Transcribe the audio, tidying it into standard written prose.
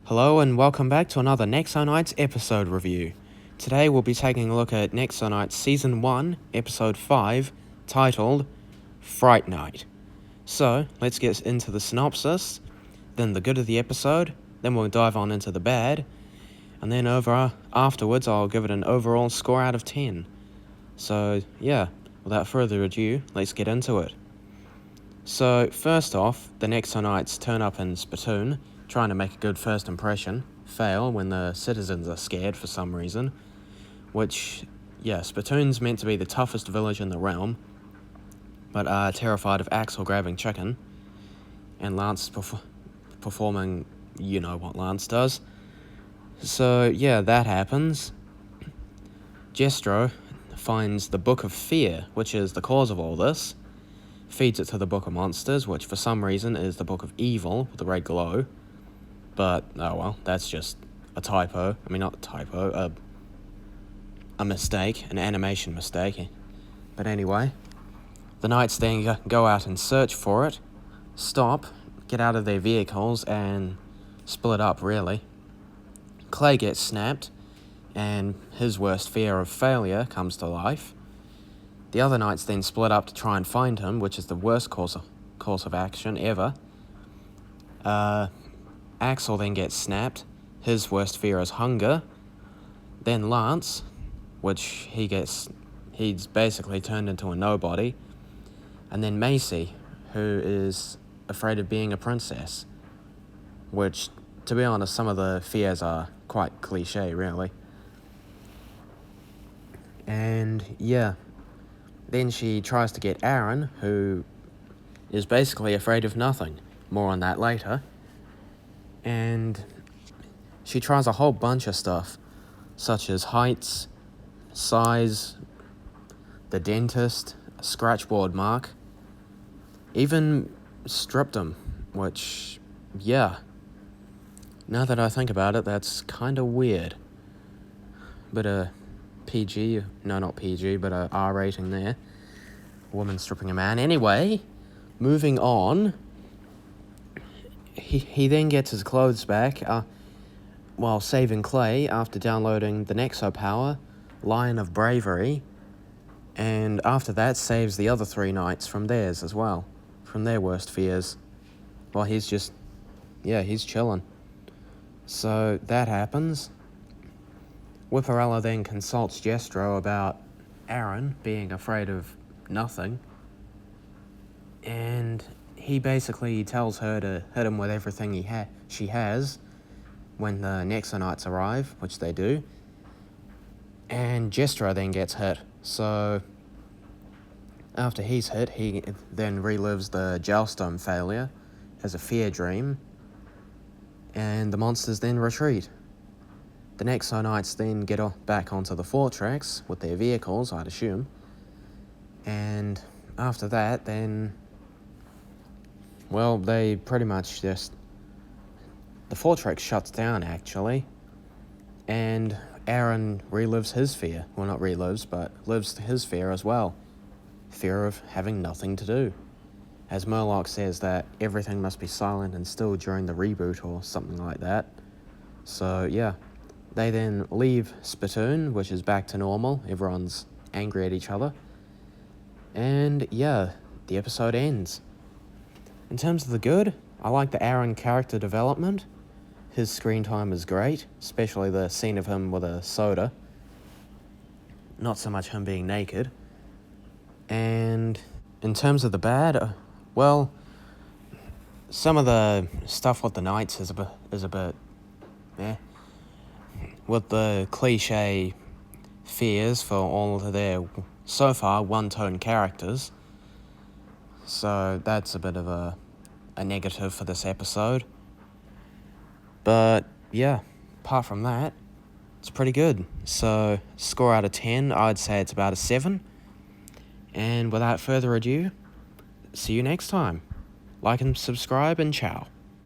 Hello and welcome back to another Nexo Knights episode review. Today we'll be taking a look at Nexo Knights Season 1, Episode 5, titled Fright Night. So, let's get into the synopsis, then the good of the episode, then we'll dive on into the bad, and then afterwards I'll give it an overall score out of 10. So, yeah, without further ado, let's get into it. So, first off, the Nexo Knights turn up in Spittoon, trying to make a good first impression, fail when the citizens are scared for some reason, which, Spittoon's meant to be the toughest village in the realm, but are terrified of Axel grabbing chicken, and Lance performing, you know what Lance does. So, that happens. Jestro finds the Book of Fear, which is the cause of all this, feeds it to the Book of Monsters, which for some reason is the Book of Evil with the red glow. But, oh well, that's just a typo. I mean, not a typo, a mistake, an animation mistake. But anyway, the knights then go out and search for it, stop, get out of their vehicles, and split up, really. Clay gets snapped, and his worst fear of failure comes to life. The other knights then split up to try and find him, which is the worst course of action ever. Axel then gets snapped. His worst fear is hunger. Then Lance, which he's basically turned into a nobody. And then Macy, who is afraid of being a princess. Which, to be honest, some of the fears are quite cliche, really. And, then she tries to get Aaron, who is basically afraid of nothing. More on that later. And she tries a whole bunch of stuff, such as heights, size, the dentist, a scratchboard mark, even stripped him, which, now that I think about it, that's kind of weird. But a PG, no, not PG, but a R rating there. Woman stripping a man. Anyway, moving on. He then gets his clothes back while saving Clay after downloading the Nexo Power, Lion of Bravery, and after that saves the other three knights from theirs as well, from their worst fears. While he's just, he's chilling. So that happens. Whipperella then consults Jestro about Aaron being afraid of nothing, and he basically tells her to hit him with everything she has when the Nexo Knights arrive, which they do. And Jestro then gets hit. So after he's hit, he then relives the Gelstone failure as a fear dream. And the monsters then retreat. The Nexo Knights then get back onto the fortress with their vehicles, I'd assume. And after that, then, well, they pretty much just... The fortress shuts down, actually. And Aaron relives his fear. Well, not relives, but lives his fear as well. Fear of having nothing to do. As Murloc says that everything must be silent and still during the reboot or something like that. So, They then leave Spittoon, which is back to normal. Everyone's angry at each other. And, the episode ends. In terms of the good, I like the Aaron character development. His screen time is great, especially the scene of him with a soda. Not so much him being naked. And in terms of the bad, some of the stuff with the Knights is a bit with the cliche fears for all of their, so far, one-tone characters. So that's a bit of a negative for this episode. But, apart from that, it's pretty good. So, score out of 10, I'd say it's about a 7. And without further ado, see you next time. Like and subscribe, and ciao.